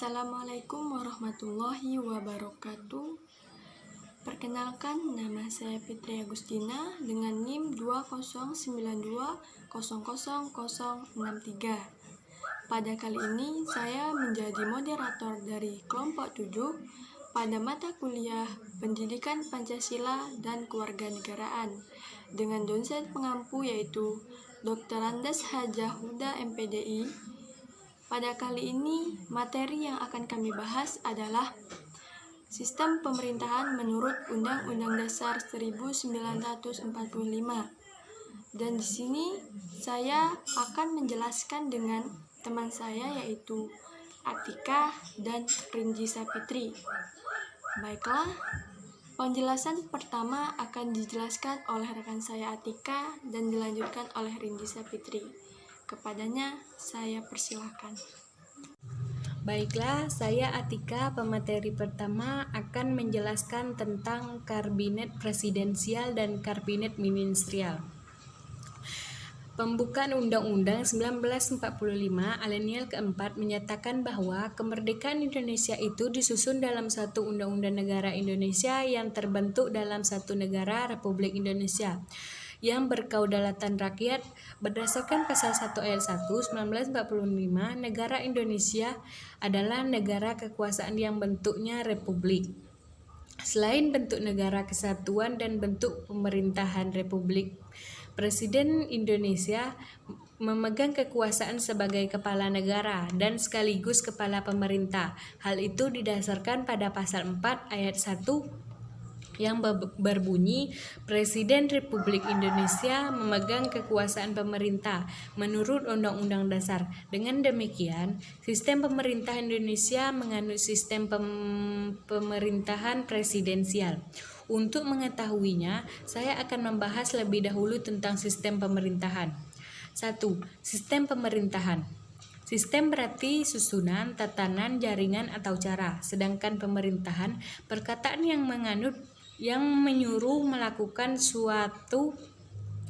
Assalamualaikum warahmatullahi wabarakatuh. Perkenalkan, nama saya Fitri Agustina dengan NIM 2092000063. Pada kali ini saya menjadi moderator dari kelompok 7 pada mata kuliah Pendidikan Pancasila dan Kewarganegaraan dengan dosen pengampu yaitu Dr. Andes Hajah Huda MPDI. Pada kali ini, materi yang akan kami bahas adalah sistem pemerintahan menurut Undang-Undang Dasar 1945. Dan di sini saya akan menjelaskan dengan teman saya yaitu Atika dan Rinji Sapitri. Baiklah, penjelasan pertama akan dijelaskan oleh rekan saya Atika dan dilanjutkan oleh Rinji Sapitri. Kepadanya saya persilahkan. Baiklah, saya Atika, pemateri pertama akan menjelaskan tentang kabinet presidensial dan kabinet ministerial. Pembukaan Undang-Undang 1945 Alinea keempat menyatakan bahwa kemerdekaan Indonesia itu disusun dalam satu Undang-Undang Negara Indonesia yang terbentuk dalam satu negara Republik Indonesia yang berkedaulatan rakyat. Berdasarkan pasal 1 ayat 1 1945, negara Indonesia adalah negara kekuasaan yang bentuknya republik. Selain bentuk negara kesatuan dan bentuk pemerintahan republik, Presiden Indonesia memegang kekuasaan sebagai kepala negara dan sekaligus kepala pemerintah. Hal itu didasarkan pada pasal 4 ayat 1 yang berbunyi, Presiden Republik Indonesia memegang kekuasaan pemerintah menurut Undang-Undang Dasar. Dengan demikian, sistem pemerintah Indonesia menganut sistem pemerintahan presidensial. Untuk mengetahuinya, saya akan membahas lebih dahulu tentang sistem pemerintahan. 1. Sistem pemerintahan. Sistem berarti susunan, tatanan, jaringan, atau cara. Sedangkan pemerintahan, perkataan yang menyuruh melakukan suatu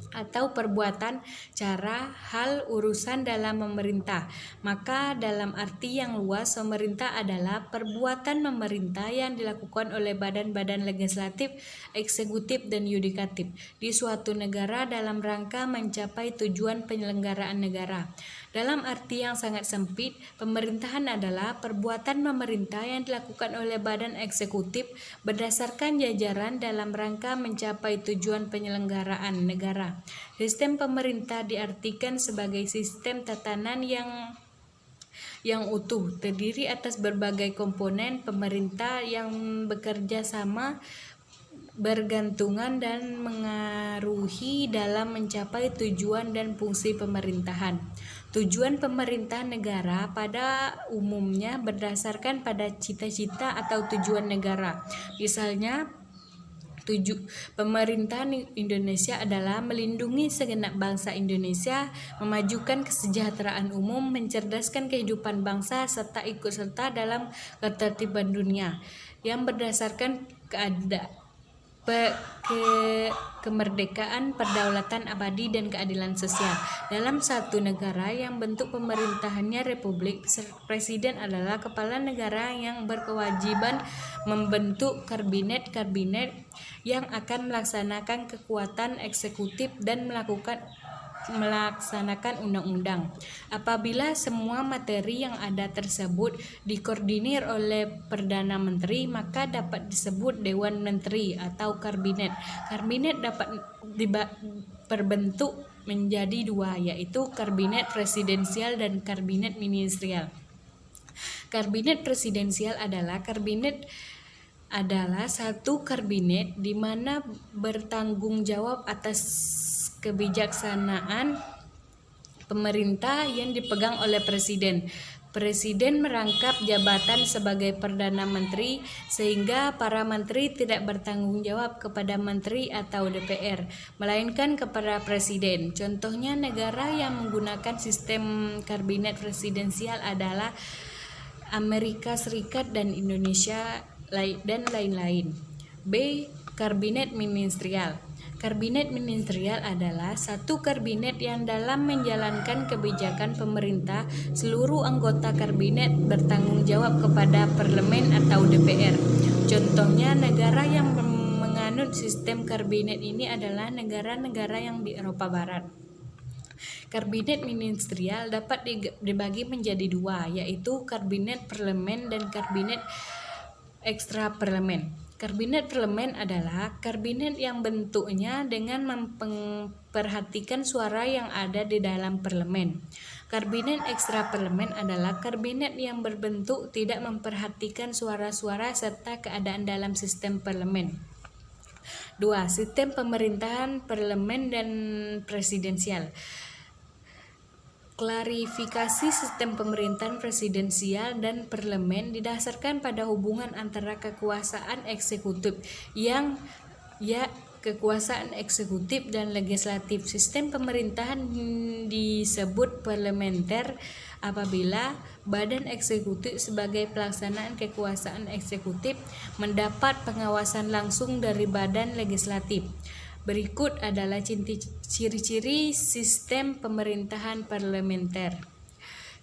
atau perbuatan, cara, hal, urusan dalam memerintah. Maka dalam arti yang luas, pemerintah adalah perbuatan memerintah yang dilakukan oleh badan-badan legislatif, eksekutif, dan yudikatif di suatu negara dalam rangka mencapai tujuan penyelenggaraan negara. Dalam arti yang sangat sempit, pemerintahan adalah perbuatan pemerintah yang dilakukan oleh badan eksekutif berdasarkan jajaran dalam rangka mencapai tujuan penyelenggaraan negara. Sistem pemerintah diartikan sebagai sistem tatanan yang utuh, terdiri atas berbagai komponen pemerintah yang bekerja sama, bergantungan dan mengaruhi dalam mencapai tujuan dan fungsi pemerintahan. Tujuan pemerintah negara pada umumnya berdasarkan pada cita-cita atau tujuan negara. Misalnya, pemerintahan Indonesia adalah melindungi segenap bangsa Indonesia, memajukan kesejahteraan umum, mencerdaskan kehidupan bangsa, serta ikut serta dalam ketertiban dunia yang berdasarkan kemerdekaan, perdaulatan abadi, dan keadilan sosial. Dalam satu negara yang bentuk pemerintahannya republik, presiden adalah kepala negara yang berkewajiban membentuk kabinet yang akan melaksanakan kekuatan eksekutif dan melaksanakan undang-undang. Apabila semua materi yang ada tersebut dikoordinir oleh Perdana Menteri, maka dapat disebut Dewan Menteri atau Kabinet. Kabinet dapat berbentuk menjadi dua, yaitu Kabinet Presidensial dan Kabinet Ministerial. Kabinet Presidensial adalah satu kabinet di mana bertanggung jawab atas kebijaksanaan pemerintah yang dipegang oleh presiden. Presiden merangkap jabatan sebagai Perdana Menteri sehingga para menteri tidak bertanggung jawab kepada menteri atau DPR, melainkan kepada presiden. Contohnya negara yang menggunakan sistem kabinet presidensial adalah Amerika Serikat dan Indonesia dan lain-lain. B. Kabinet Ministerial. Kabinet ministerial adalah satu kabinet yang dalam menjalankan kebijakan pemerintah, seluruh anggota kabinet bertanggung jawab kepada parlemen atau DPR. Contohnya negara yang menganut sistem kabinet ini adalah negara-negara yang di Eropa Barat. Kabinet ministerial dapat dibagi menjadi dua, yaitu kabinet parlemen dan kabinet ekstra parlemen. Kabinet parlemen adalah kabinet yang bentuknya dengan memperhatikan suara yang ada di dalam parlemen. Kabinet ekstra parlemen adalah kabinet yang berbentuk tidak memperhatikan suara-suara serta keadaan dalam sistem parlemen. 2. Sistem pemerintahan parlemen dan presidensial. Klarifikasi sistem pemerintahan presidensial dan parlemen didasarkan pada hubungan antara kekuasaan eksekutif kekuasaan eksekutif dan legislatif. Sistem pemerintahan disebut parlementer apabila badan eksekutif sebagai pelaksanaan kekuasaan eksekutif mendapat pengawasan langsung dari badan legislatif. Berikut adalah ciri-ciri sistem pemerintahan parlementer.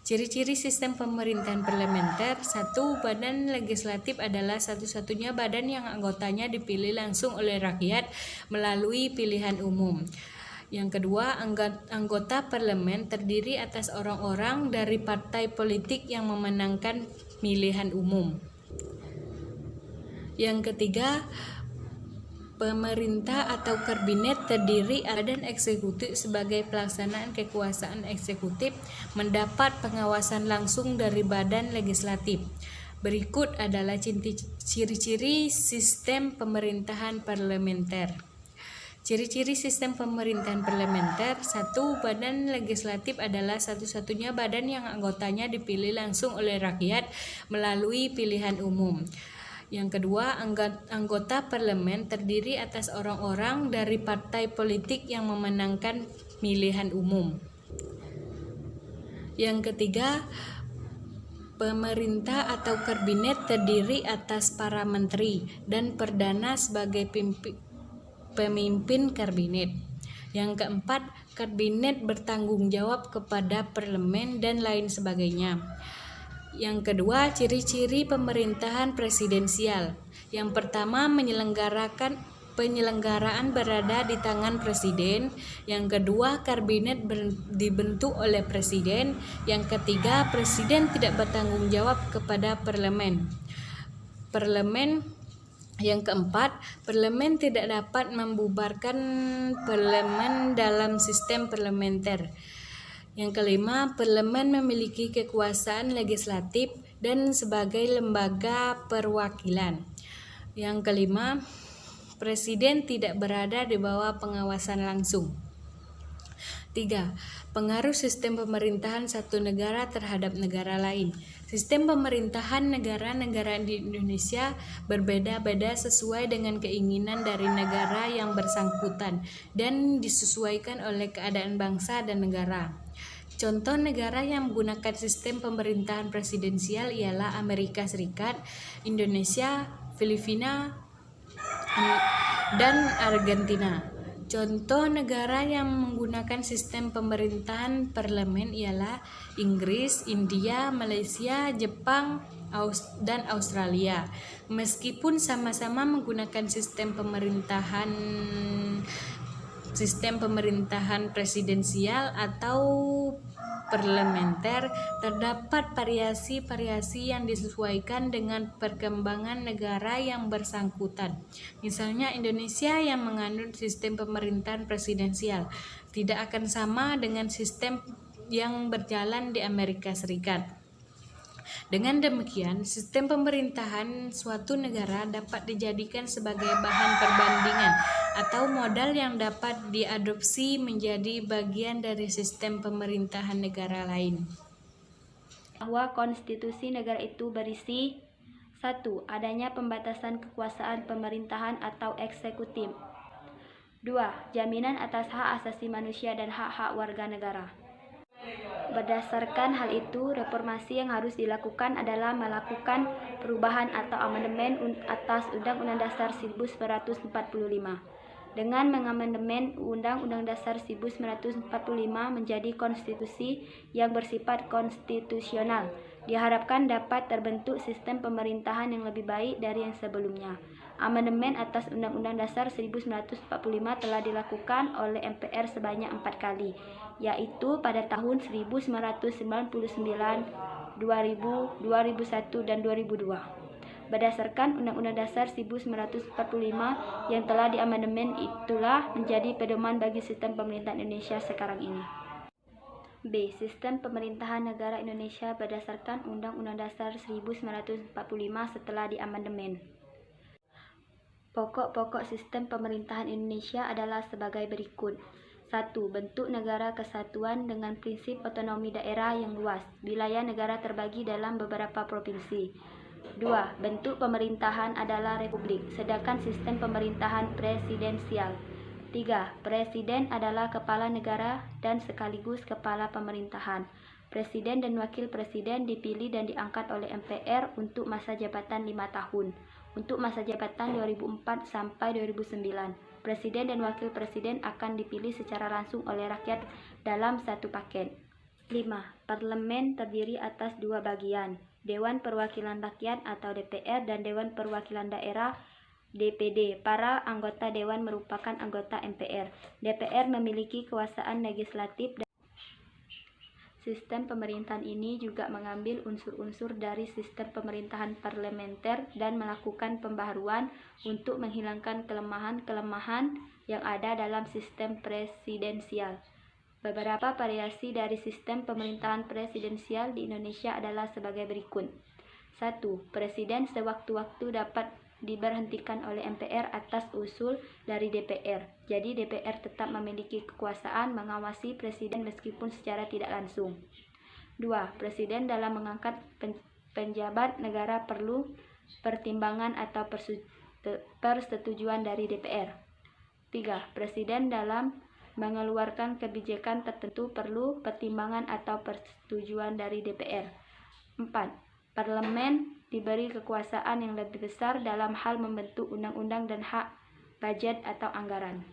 Ciri-ciri sistem pemerintahan parlementer. 1. Badan legislatif adalah satu-satunya badan yang anggotanya dipilih langsung oleh rakyat melalui pilihan umum. Yang kedua, anggota parlemen terdiri atas orang-orang dari partai politik yang memenangkan pilihan umum. Yang ketiga, pemerintah atau kabinet terdiri badan eksekutif sebagai pelaksanaan kekuasaan eksekutif mendapat pengawasan langsung dari badan legislatif. Berikut adalah ciri-ciri sistem pemerintahan parlementer. Ciri-ciri sistem pemerintahan parlementer. 1. Badan legislatif adalah satu-satunya badan yang anggotanya dipilih langsung oleh rakyat melalui pilihan umum. Yang kedua, anggota parlemen terdiri atas orang-orang dari partai politik yang memenangkan pilihan umum. Yang ketiga, pemerintah atau kabinet terdiri atas para menteri dan perdana sebagai pemimpin kabinet. Yang keempat, kabinet bertanggung jawab kepada parlemen dan lain sebagainya. Yang kedua, ciri-ciri pemerintahan presidensial. Yang pertama, penyelenggaraan berada di tangan presiden. Yang kedua, kabinet dibentuk oleh presiden. Yang ketiga, presiden tidak bertanggung jawab kepada parlemen. Yang keempat, parlemen tidak dapat membubarkan parlemen dalam sistem parlementer. Yang kelima, parlemen memiliki kekuasaan legislatif dan sebagai lembaga perwakilan. Yang kelima, presiden tidak berada di bawah pengawasan langsung. 3. Pengaruh sistem pemerintahan satu negara terhadap negara lain. Sistem pemerintahan negara-negara di Indonesia berbeda-beda sesuai dengan keinginan dari negara yang bersangkutan dan disesuaikan oleh keadaan bangsa dan negara. Contoh negara yang menggunakan sistem pemerintahan presidensial ialah Amerika Serikat, Indonesia, Filipina, dan Argentina. Contoh negara yang menggunakan sistem pemerintahan parlemen ialah Inggris, India, Malaysia, Jepang, dan Australia. Meskipun sama-sama menggunakan sistem pemerintahan presidensial atau parlementer, terdapat variasi-variasi yang disesuaikan dengan perkembangan negara yang bersangkutan. Misalnya Indonesia yang menganut sistem pemerintahan presidensial tidak akan sama dengan sistem yang berjalan di Amerika Serikat. Dengan demikian, sistem pemerintahan suatu negara dapat dijadikan sebagai bahan perbandingan atau modal yang dapat diadopsi menjadi bagian dari sistem pemerintahan negara lain. Bahwa konstitusi negara itu berisi 1. Adanya pembatasan kekuasaan pemerintahan atau eksekutif. 2. Jaminan atas hak asasi manusia dan hak-hak warga negara. Berdasarkan hal itu, reformasi yang harus dilakukan adalah melakukan perubahan atau amandemen atas Undang-Undang Dasar 1945. dengan mengamandemen Undang-Undang Dasar 1945 menjadi konstitusi yang bersifat konstitusional. Diharapkan dapat terbentuk sistem pemerintahan yang lebih baik dari yang sebelumnya. Amandemen atas Undang-Undang Dasar 1945 telah dilakukan oleh MPR sebanyak 4 kali, yaitu pada tahun 1999, 2000, 2001, dan 2002. Berdasarkan Undang-Undang Dasar 1945 yang telah diamandemen, itulah menjadi pedoman bagi sistem pemerintahan Indonesia sekarang ini. B. Sistem pemerintahan negara Indonesia berdasarkan Undang-Undang Dasar 1945 setelah diamandemen. Pokok-pokok sistem pemerintahan Indonesia adalah sebagai berikut. 1. Bentuk negara kesatuan dengan prinsip otonomi daerah yang luas. Wilayah negara terbagi dalam beberapa provinsi. 2. Bentuk pemerintahan adalah republik, sedangkan sistem pemerintahan presidensial. 3. Presiden adalah kepala negara dan sekaligus kepala pemerintahan. Presiden dan wakil presiden dipilih dan diangkat oleh MPR untuk masa jabatan 5 tahun. Untuk masa jabatan 2004 sampai 2009, presiden dan wakil presiden akan dipilih secara langsung oleh rakyat dalam satu paket. 5. Parlemen terdiri atas 2 bagian, Dewan Perwakilan Rakyat atau DPR dan Dewan Perwakilan Daerah DPD. Para anggota dewan merupakan anggota MPR. DPR memiliki kekuasaan legislatif. Sistem pemerintahan ini juga mengambil unsur-unsur dari sistem pemerintahan parlementer dan melakukan pembaharuan untuk menghilangkan kelemahan-kelemahan yang ada dalam sistem presidensial. Beberapa variasi dari sistem pemerintahan presidensial di Indonesia adalah sebagai berikut. 1. Presiden sewaktu-waktu dapat diberhentikan oleh MPR atas usul dari DPR. Jadi DPR tetap memiliki kekuasaan mengawasi presiden meskipun secara tidak langsung. 2. Presiden dalam mengangkat penjabat negara perlu pertimbangan atau persetujuan dari DPR. 3. Presiden dalam mengeluarkan kebijakan tertentu perlu pertimbangan atau persetujuan dari DPR. 4. Parlemen diberi kekuasaan yang lebih besar dalam hal membentuk undang-undang dan hak budget atau anggaran.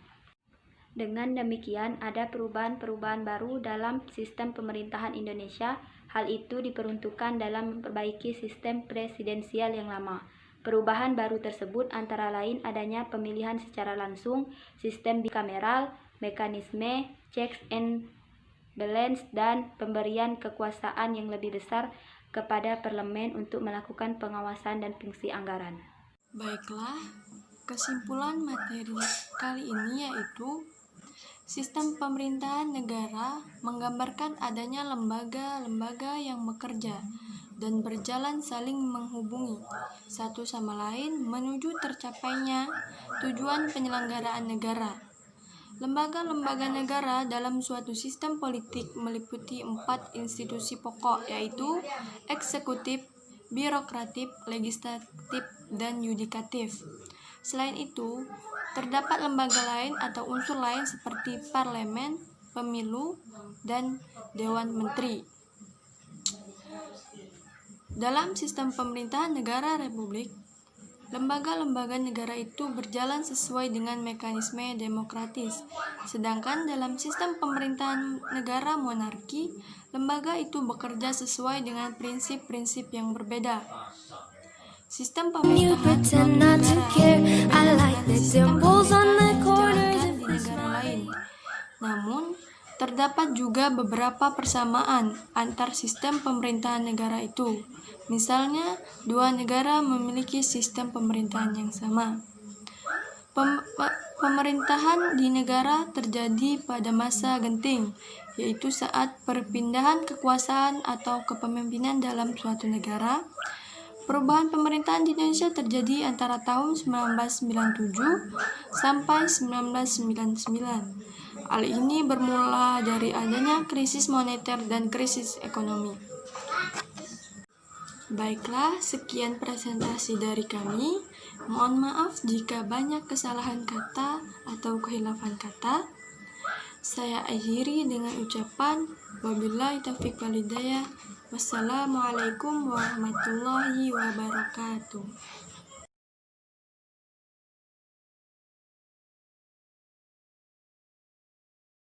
Dengan demikian, ada perubahan-perubahan baru dalam sistem pemerintahan Indonesia. Hal itu diperuntukkan dalam memperbaiki sistem presidensial yang lama. Perubahan baru tersebut antara lain adanya pemilihan secara langsung, sistem bikameral, mekanisme checks and balance, dan pemberian kekuasaan yang lebih besar kepada parlemen untuk melakukan pengawasan dan fungsi anggaran. Baiklah, kesimpulan materi kali ini yaitu sistem pemerintahan negara menggambarkan adanya lembaga-lembaga yang bekerja dan berjalan saling menghubungi satu sama lain menuju tercapainya tujuan penyelenggaraan negara. Lembaga-lembaga negara dalam suatu sistem politik meliputi 4 institusi pokok, yaitu eksekutif, birokratif, legislatif, dan yudikatif. Selain itu, terdapat lembaga lain atau unsur lain seperti parlemen, pemilu, dan dewan menteri. Dalam sistem pemerintahan negara republik, lembaga-lembaga negara itu berjalan sesuai dengan mekanisme demokratis, sedangkan dalam sistem pemerintahan negara monarki, lembaga itu bekerja sesuai dengan prinsip-prinsip yang berbeda. Sistem pemerintahan negara dan sistem pemerintahan dijalankan di negara lain. Namun, terdapat juga beberapa persamaan antar sistem pemerintahan negara itu. Misalnya, 2 negara memiliki sistem pemerintahan yang sama. Pemerintahan di negara terjadi pada masa genting, yaitu saat perpindahan kekuasaan atau kepemimpinan dalam suatu negara. Perubahan pemerintahan di Indonesia terjadi antara tahun 1997 sampai 1999. Hal ini bermula dari adanya krisis moneter dan krisis ekonomi. Baiklah, sekian presentasi dari kami. Mohon maaf jika banyak kesalahan kata atau kehilafan kata. Saya akhiri dengan ucapan wabillahi taufiq wal hidayah. Wassalamualaikum warahmatullahi wabarakatuh.